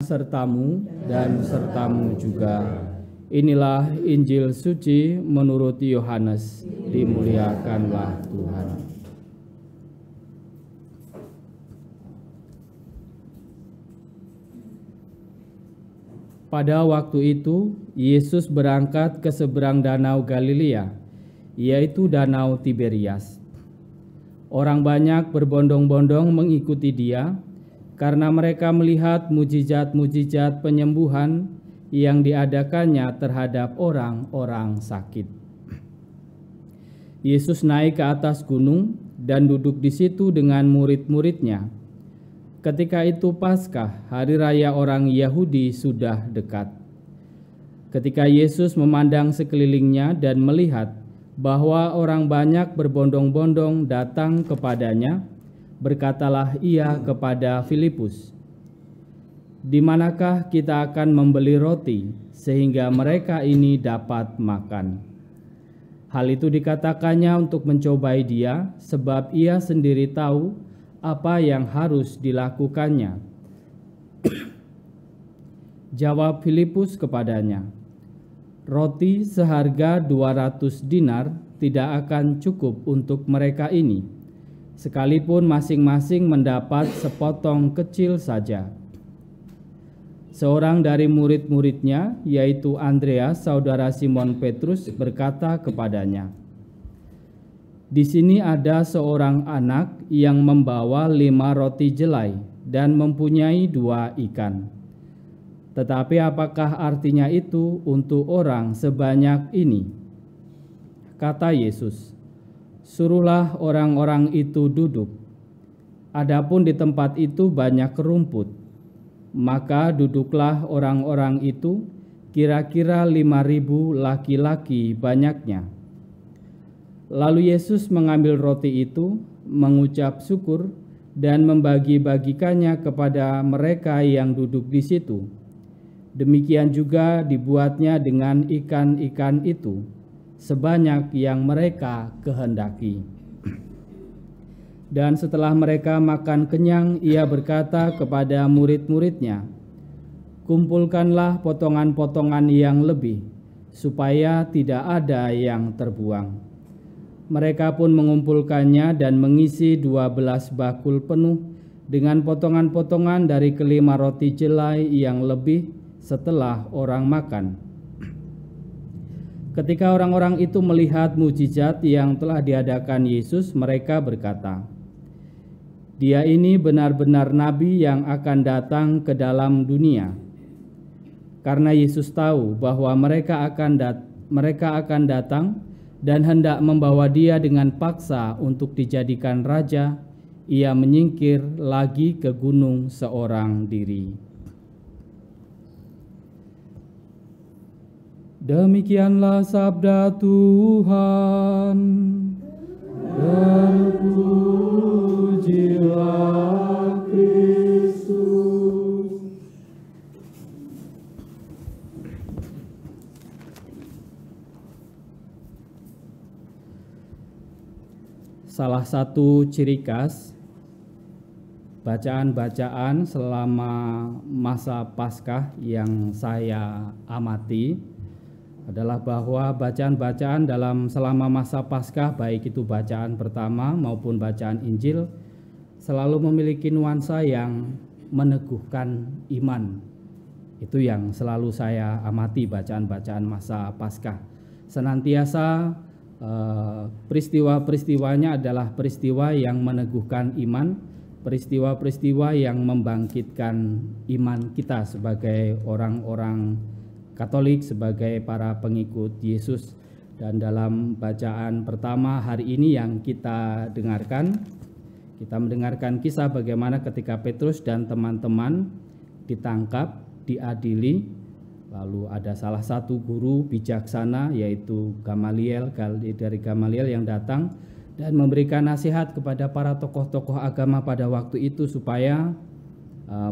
sertamu dan sertamu juga. Inilah Injil suci menurut Yohanes. Dimuliakanlah Tuhan. Pada waktu itu, Yesus berangkat ke seberang danau Galilea, yaitu danau Tiberias. Orang banyak berbondong-bondong mengikuti dia, karena mereka melihat mujizat-mujizat penyembuhan yang diadakannya terhadap orang-orang sakit. Yesus naik ke atas gunung dan duduk di situ dengan murid-muridnya. Ketika itu Paskah, hari raya orang Yahudi, sudah dekat. Ketika Yesus memandang sekelilingnya dan melihat bahwa orang banyak berbondong-bondong datang kepadanya, berkatalah ia kepada Filipus, "Di manakah kita akan membeli roti sehingga mereka ini dapat makan?" Hal itu dikatakannya untuk mencobai dia, sebab ia sendiri tahu apa yang harus dilakukannya. Jawab Filipus kepadanya, "Roti seharga 200 dinar tidak akan cukup untuk mereka ini, sekalipun masing-masing mendapat sepotong kecil saja." Seorang dari murid-muridnya, yaitu Andreas, saudara Simon Petrus, berkata kepadanya, "Di sini ada seorang anak yang membawa 5 roti jelai dan mempunyai 2 ikan. Tetapi apakah artinya itu untuk orang sebanyak ini?" Kata Yesus, "Suruhlah orang-orang itu duduk." Adapun di tempat itu banyak rumput. Maka duduklah orang-orang itu, kira-kira 5.000 laki-laki banyaknya. Lalu Yesus mengambil roti itu, mengucap syukur, dan membagi-bagikannya kepada mereka yang duduk di situ. Demikian juga dibuatnya dengan ikan-ikan itu, sebanyak yang mereka kehendaki. Dan setelah mereka makan kenyang, ia berkata kepada murid-muridnya, "Kumpulkanlah potongan-potongan yang lebih, supaya tidak ada yang terbuang." Mereka pun mengumpulkannya dan mengisi 12 bakul penuh dengan potongan-potongan dari kelima roti jelai yang lebih setelah orang makan. Ketika orang-orang itu melihat mujizat yang telah diadakan Yesus, mereka berkata, "Dia ini benar-benar nabi yang akan datang ke dalam dunia." Karena Yesus tahu bahwa mereka akan datang dan hendak membawa dia dengan paksa untuk dijadikan raja, ia menyingkir lagi ke gunung seorang diri. Demikianlah sabda Tuhan. Terpujilah Kristus. Salah satu ciri khas bacaan-bacaan selama masa Paskah yang saya amati adalah bahwa bacaan-bacaan selama masa Paskah, baik itu bacaan pertama maupun bacaan Injil, selalu memiliki nuansa yang meneguhkan iman. Itu yang selalu saya amati bacaan-bacaan masa Paskah. Senantiasa peristiwa-peristiwanya adalah peristiwa yang meneguhkan iman, peristiwa-peristiwa yang membangkitkan iman kita sebagai orang-orang Katolik, sebagai para pengikut Yesus. Dan dalam bacaan pertama hari ini yang kita mendengarkan kisah bagaimana ketika Petrus dan teman-teman ditangkap, diadili, lalu ada salah satu guru bijaksana yaitu Gamaliel yang datang dan memberikan nasihat kepada para tokoh-tokoh agama pada waktu itu supaya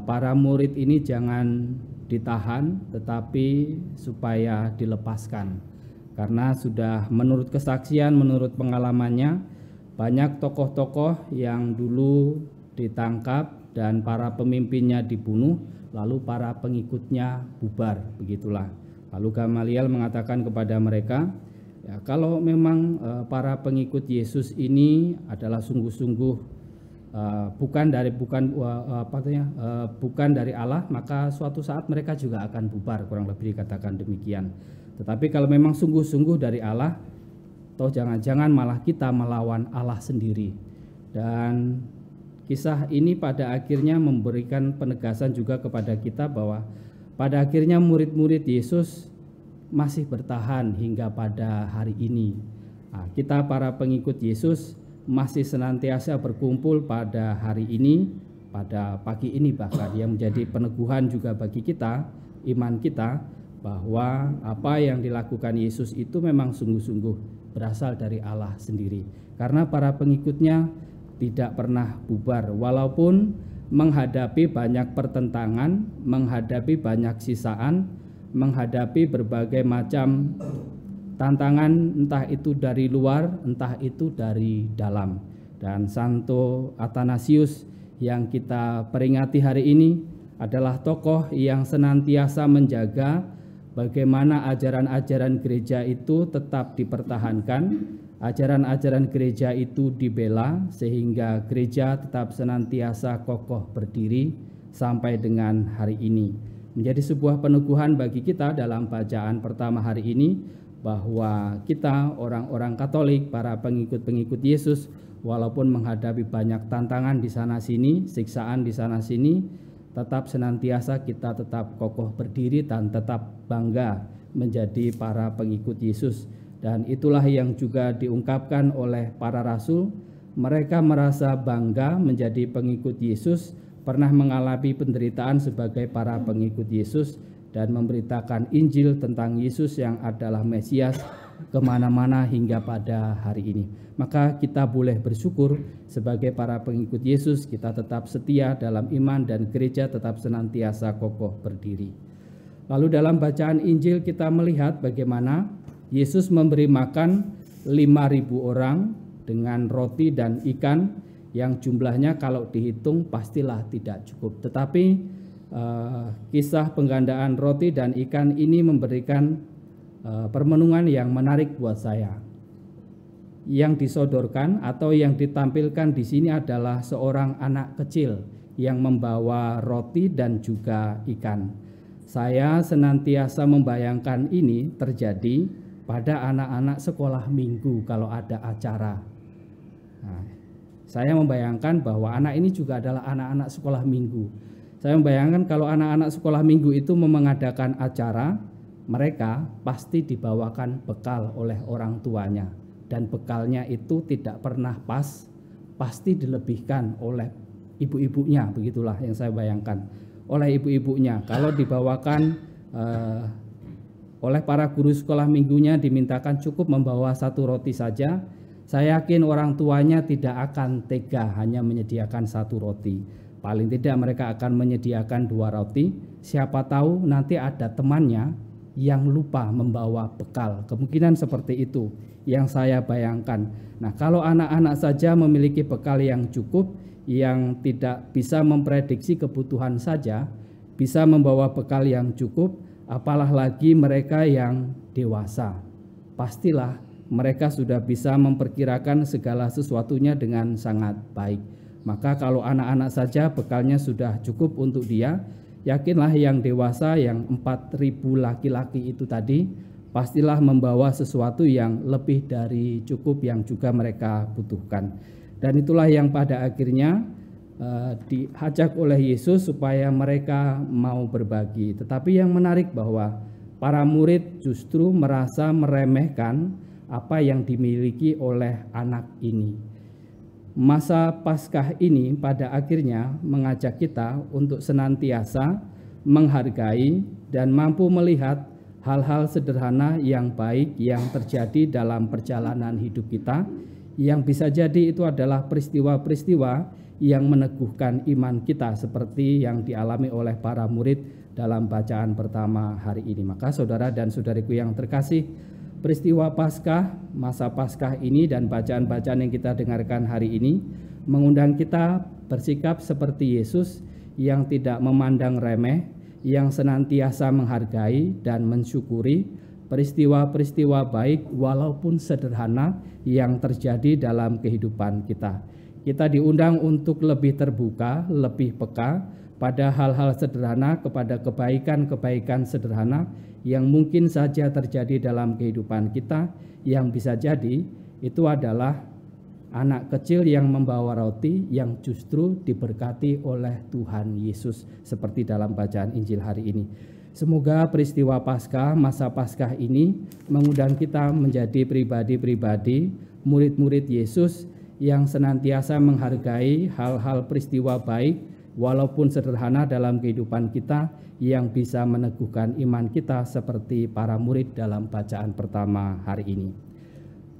para murid ini jangan ditahan, tetapi supaya dilepaskan. Karena sudah menurut kesaksian, menurut pengalamannya, banyak tokoh-tokoh yang dulu ditangkap dan para pemimpinnya dibunuh, lalu para pengikutnya bubar, begitulah. Lalu Gamaliel mengatakan kepada mereka, ya, kalau memang para pengikut Yesus ini adalah sungguh-sungguh bukan dari Allah, maka suatu saat mereka juga akan bubar, kurang lebih dikatakan demikian. Tetapi kalau memang sungguh-sungguh dari Allah, toh jangan-jangan malah kita melawan Allah sendiri. Dan kisah ini pada akhirnya memberikan penegasan juga kepada kita bahwa pada akhirnya murid-murid Yesus masih bertahan hingga pada hari ini. Nah, kita para pengikut Yesus masih senantiasa berkumpul pada hari ini, pada pagi ini bahkan, yang menjadi peneguhan juga bagi kita, iman kita, bahwa apa yang dilakukan Yesus itu memang sungguh-sungguh berasal dari Allah sendiri. Karena para pengikutnya tidak pernah bubar, walaupun menghadapi banyak pertentangan, menghadapi banyak sisaan, menghadapi berbagai macam tantangan, entah itu dari luar, entah itu dari dalam. Dan Santo Athanasius yang kita peringati hari ini adalah tokoh yang senantiasa menjaga bagaimana ajaran-ajaran gereja itu tetap dipertahankan, ajaran-ajaran gereja itu dibela, sehingga gereja tetap senantiasa kokoh berdiri sampai dengan hari ini. Menjadi sebuah peneguhan bagi kita dalam bacaan pertama hari ini, bahwa kita orang-orang Katolik, para pengikut-pengikut Yesus, walaupun menghadapi banyak tantangan di sana sini, siksaan di sana sini, tetap senantiasa kita tetap kokoh berdiri dan tetap bangga menjadi para pengikut Yesus. Dan itulah yang juga diungkapkan oleh para rasul. Mereka merasa bangga menjadi pengikut Yesus, pernah mengalami penderitaan sebagai para pengikut Yesus, dan memberitakan Injil tentang Yesus yang adalah Mesias kemana-mana hingga pada hari ini. Maka kita boleh bersyukur sebagai para pengikut Yesus, kita tetap setia dalam iman dan gereja tetap senantiasa kokoh berdiri. Lalu dalam bacaan Injil kita melihat bagaimana Yesus memberi makan 5.000 orang dengan roti dan ikan yang jumlahnya kalau dihitung pastilah tidak cukup. Tetapi kisah penggandaan roti dan ikan ini memberikan permenungan yang menarik buat saya. Yang disodorkan atau yang ditampilkan di sini adalah seorang anak kecil yang membawa roti dan juga ikan. Saya senantiasa membayangkan ini terjadi pada anak-anak sekolah minggu kalau ada acara. Nah, saya membayangkan bahwa anak ini juga adalah anak-anak sekolah minggu. Saya membayangkan kalau anak-anak sekolah minggu itu mengadakan acara, mereka pasti dibawakan bekal oleh orang tuanya. Dan bekalnya itu tidak pernah pas, pasti dilebihkan oleh ibu-ibunya, begitulah yang saya bayangkan. Oleh ibu-ibunya, kalau dibawakan oleh para guru sekolah minggunya dimintakan cukup membawa 1 roti saja, saya yakin orang tuanya tidak akan tega hanya menyediakan 1 roti. Paling tidak mereka akan menyediakan 2 roti. Siapa tahu nanti ada temannya yang lupa membawa bekal. Kemungkinan seperti itu yang saya bayangkan. Nah, kalau anak-anak saja memiliki bekal yang cukup, yang tidak bisa memprediksi kebutuhan saja, bisa membawa bekal yang cukup, apalah lagi mereka yang dewasa. Pastilah mereka sudah bisa memperkirakan segala sesuatunya dengan sangat baik. Maka kalau anak-anak saja bekalnya sudah cukup untuk dia, yakinlah yang dewasa yang 4.000 laki-laki itu tadi pastilah membawa sesuatu yang lebih dari cukup yang juga mereka butuhkan. Dan itulah yang pada akhirnya diajak oleh Yesus supaya mereka mau berbagi. Tetapi yang menarik bahwa para murid justru merasa meremehkan apa yang dimiliki oleh anak ini. Masa Paskah ini pada akhirnya mengajak kita untuk senantiasa menghargai dan mampu melihat hal-hal sederhana yang baik yang terjadi dalam perjalanan hidup kita, yang bisa jadi itu adalah peristiwa-peristiwa yang meneguhkan iman kita seperti yang dialami oleh para murid dalam bacaan pertama hari ini. Maka saudara dan saudariku yang terkasih, peristiwa Paskah, masa Paskah ini dan bacaan-bacaan yang kita dengarkan hari ini mengundang kita bersikap seperti Yesus yang tidak memandang remeh, yang senantiasa menghargai dan mensyukuri peristiwa-peristiwa baik walaupun sederhana yang terjadi dalam kehidupan kita. Kita diundang untuk lebih terbuka, lebih peka pada hal-hal sederhana, kepada kebaikan-kebaikan sederhana yang mungkin saja terjadi dalam kehidupan kita, yang bisa jadi itu adalah anak kecil yang membawa roti yang justru diberkati oleh Tuhan Yesus, seperti dalam bacaan Injil hari ini. Semoga peristiwa Paskah, masa Paskah ini mengundang kita menjadi pribadi-pribadi, murid-murid Yesus yang senantiasa menghargai hal-hal peristiwa baik walaupun sederhana dalam kehidupan kita, yang bisa meneguhkan iman kita seperti para murid dalam bacaan pertama hari ini.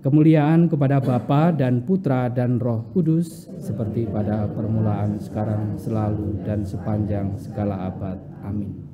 Kemuliaan kepada Bapa dan Putra dan Roh Kudus, seperti pada permulaan, sekarang, selalu, dan sepanjang segala abad. Amin.